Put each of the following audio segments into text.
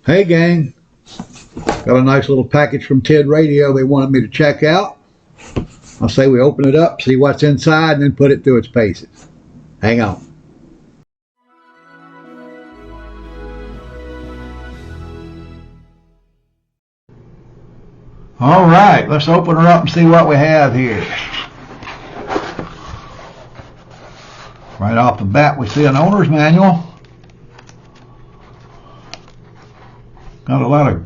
Hey gang, got a nice little package from TidRadio they wanted me to check out. I'll say we open it up, see what's inside, and then put it through its paces. Hang on. Alright, let's open her up and see what we have here. Right off the bat we see an owner's manual. Got a lot of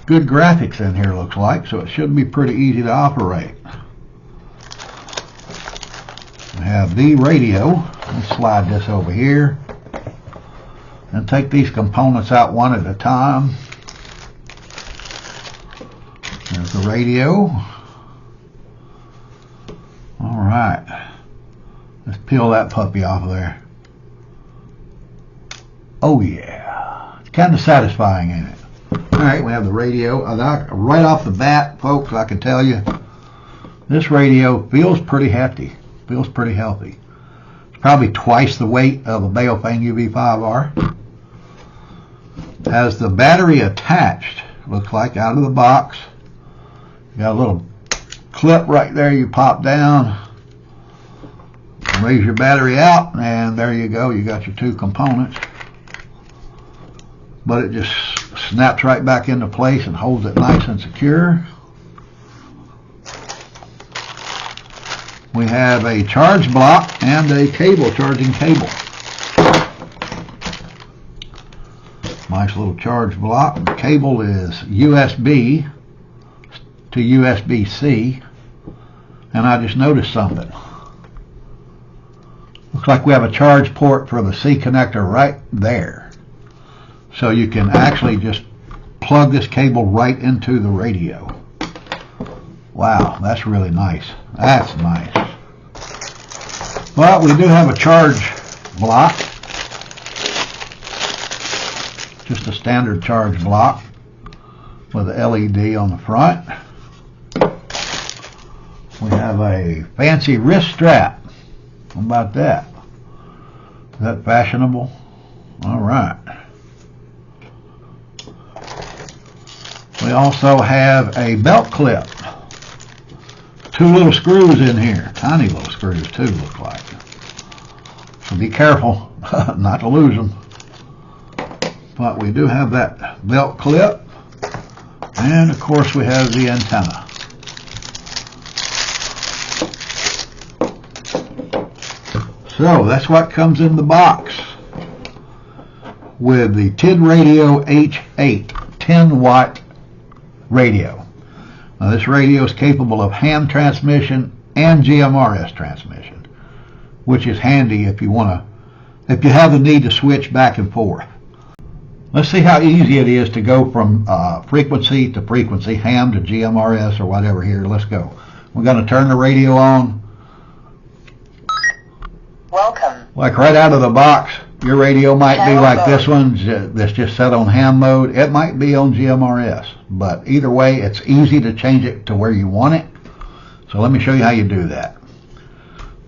good graphics in here, looks like, so it should be pretty easy to operate. We have the radio. Let's slide this over here and take these components out one at a time. There's the radio. Alright, let's peel that puppy off of there. Oh yeah, it's kind of satisfying, ain't it? Alright, we have the radio. Right off the bat, folks, I can tell you, this radio feels pretty hefty. Feels pretty healthy. It's probably twice the weight of a Baofeng UV5R. Has the battery attached, looks like, out of the box. You got a little clip right there you pop down, raise your battery out, and there you go. You got your two components. But it just snaps right back into place and holds it nice and secure. We have a charge block and a cable, charging cable. Nice little charge block. The cable is USB to USB-C. And I just noticed something. Looks like we have a charge port for the C connector right there. So you can actually just plug this cable right into the radio. Wow, that's really nice. That's nice. Well, we do have a charge block. Just a standard charge block with a LED on the front. We have a fancy wrist strap. How about that? Is that fashionable? All right. We also have a belt clip. Two little screws in here. Tiny little screws too, look like. So be careful not to lose them. But we do have that belt clip. And of course we have the antenna. So that's what comes in the box with the TidRadio H8 10 watt radio. Now this radio is capable of ham transmission and GMRS transmission, which is handy if you have the need to switch back and forth. Let's see how easy it is to go from frequency to frequency, ham to GMRS or whatever here. Let's go. We're going to turn the radio on. Welcome. Like right out of the box, your radio might be like this one that's just set on ham mode. It might be on GMRS, but either way, it's easy to change it to where you want it. So let me show you how you do that.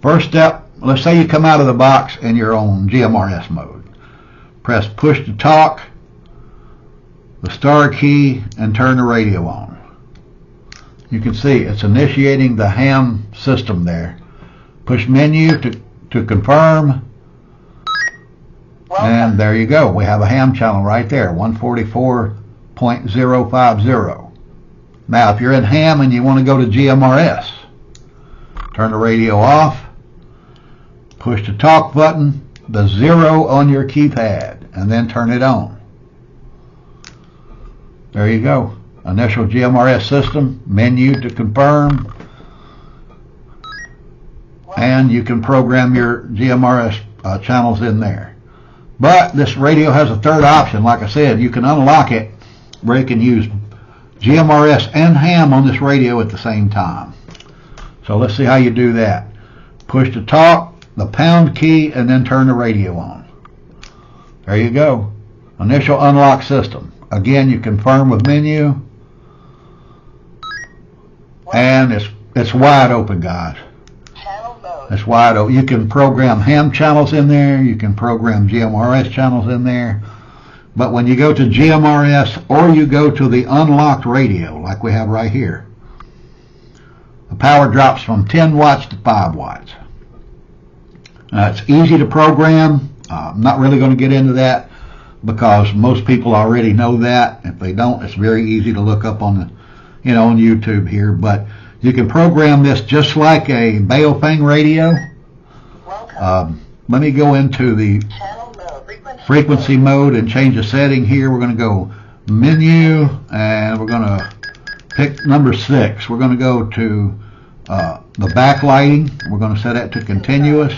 First step, let's say you come out of the box and you're on GMRS mode. Press push to talk, the star key, and turn the radio on. You can see it's initiating the ham system there. Push menu to confirm. And there you go. We have a ham channel right there, 144.050. Now, if you're in ham and you want to go to GMRS, turn the radio off, push the talk button, the 0 on your keypad, and then turn it on. There you go. Initial GMRS system, menu to confirm, and you can program your GMRS channels in there. But this radio has a third option. Like I said, you can unlock it where you can use GMRS and ham on this radio at the same time. So let's see how you do that. Push to talk, the pound key, and then turn the radio on. There you go. Initial unlock system. Again, you confirm with menu. And it's wide open, guys. It's wide open. You can program ham channels in there. You can program GMRS channels in there. But when you go to GMRS or you go to the unlocked radio, like we have right here, the power drops from 10 watts to 5 watts. It's easy to program. I'm not really going to get into that because most people already know that. If they don't, it's very easy to look up on the, on YouTube here. But you can program this just like a Baofeng radio. Let me go into the frequency mode and change the setting here. We're going to go menu and we're going to pick number 6. We're going to go to the backlighting. We're going to set that to continuous,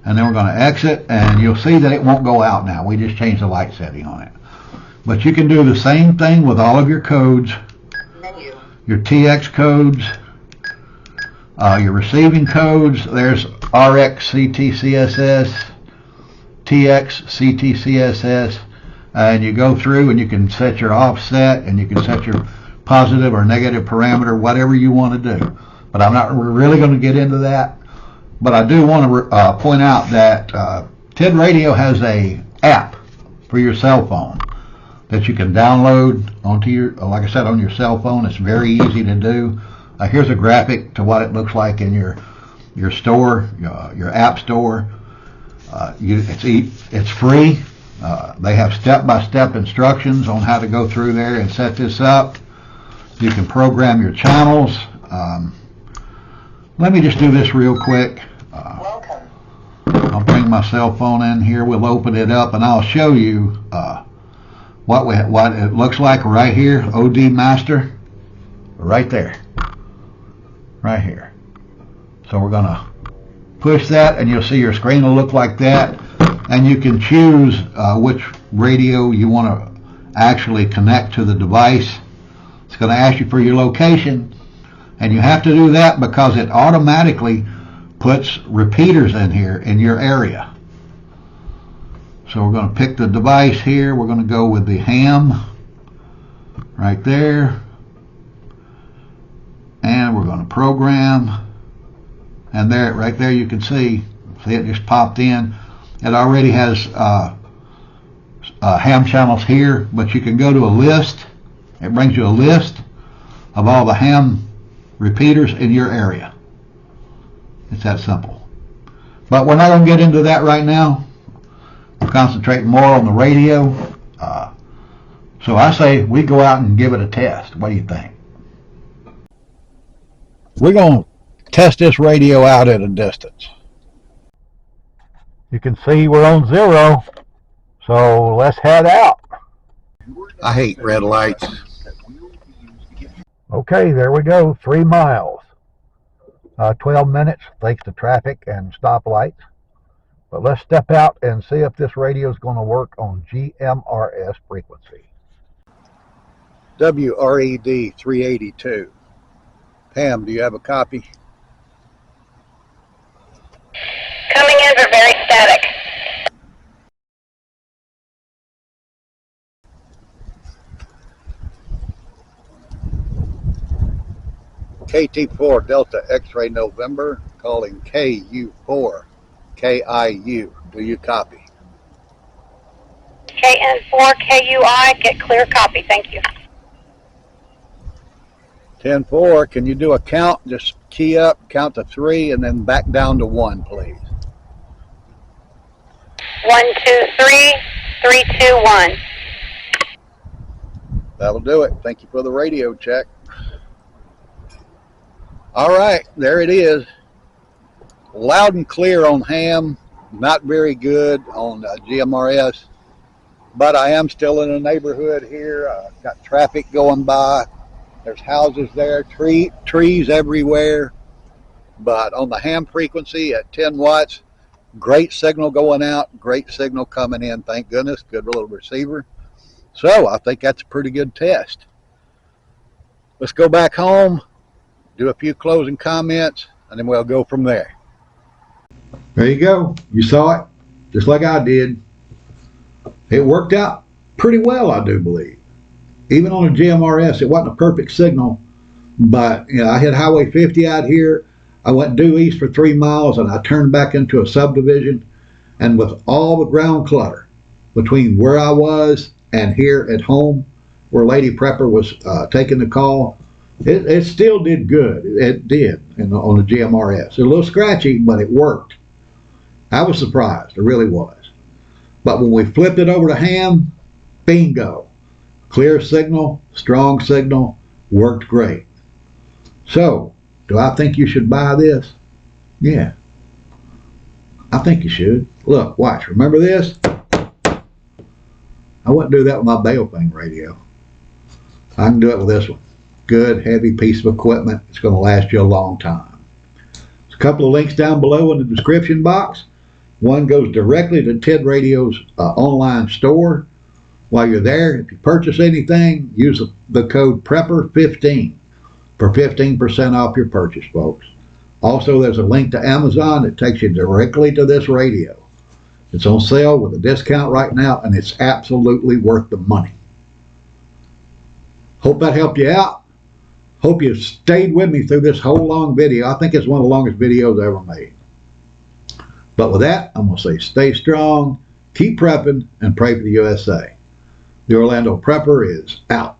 and then we're going to exit, and you'll see that it won't go out now. We just changed the light setting on it. But you can do the same thing with all of your codes, your TX codes, your receiving codes. There's RX, CT, CSS, TX, CT, CSS, and you go through and you can set your offset and you can set your positive or negative parameter, whatever you want to do. But I'm not really going to get into that. But I do want to point out that TidRadio has a app for your cell phone that you can download onto your, like I said, on your cell phone. It's very easy to do. Here's a graphic to what it looks like in your store, your app store. It's free. They have step-by-step instructions on how to go through there and set this up. You can program your channels. Let me just do this real quick. I'll bring my cell phone in here. We'll open it up and I'll show you what it looks like right here. OD Master, right there, right here. So we're going to push that and you'll see your screen will look like that, and you can choose which radio you want to actually connect to the device. It's going to ask you for your location, and you have to do that because it automatically puts repeaters in here in your area. So we're going to pick the device here. We're going to go with the ham right there, and we're going to program, and there, right there, you can see it just popped in. It already has ham channels here, but you can go to a list. It brings you a list of all the ham repeaters in your area. It's that simple. But we're not going to get into that right now. We're concentrating more on the radio. So I say we go out and give it a test. What do you think? We're going to test this radio out at a distance. You can see we're on 0. So let's head out. I hate red lights. Okay, there we go, 3 miles. 12 minutes thanks to traffic and stoplights. But let's step out and see if this radio is going to work on GMRS frequency. WRED 382. Pam, do you have a copy? Coming in, but very static. KT4 Delta X-Ray November, calling KU4 KIU. Do you copy? KN4 KUI, get clear copy, thank you. 10-4, can you do a count? Just key up, count to 3, and then back down to 1, please. 1, 2, 3, 3, 2, 1. That'll do it. Thank you for the radio check. All right, there it is. Loud and clear on ham, not very good on GMRS, but I am still in a neighborhood here. Got traffic going by. There's houses there, trees everywhere. But on the ham frequency at 10 watts, great signal going out, great signal coming in. Thank goodness, good little receiver. So I think that's a pretty good test. Let's go back home, do a few closing comments, and then we'll go from there. There you go. You saw it, just like I did. It worked out pretty well, I do believe. Even on a GMRS, it wasn't a perfect signal, but I hit Highway 50 out here. I went due east for 3 miles, and I turned back into a subdivision, and with all the ground clutter, between where I was and here at home, where Lady Prepper was taking the call, it still did good. It did on the GMRS. It's a little scratchy, but it worked. I was surprised. I really was. But when we flipped it over to ham, bingo. Clear signal, strong signal, worked great. So, do I think you should buy this? Yeah. I think you should. Look, watch. Remember this? I wouldn't do that with my Baofeng radio. I can do it with this one. Good, heavy piece of equipment. It's going to last you a long time. There's a couple of links down below in the description box. One goes directly to TidRadio's online store. While you're there, if you purchase anything, use the code PREPPER15 for 15% off your purchase, folks. Also, there's a link to Amazon that takes you directly to this radio. It's on sale with a discount right now, and it's absolutely worth the money. Hope that helped you out. Hope you stayed with me through this whole long video. I think it's one of the longest videos I ever made. But with that, I'm going to say stay strong, keep prepping, and pray for the USA. The Orlando Prepper is out.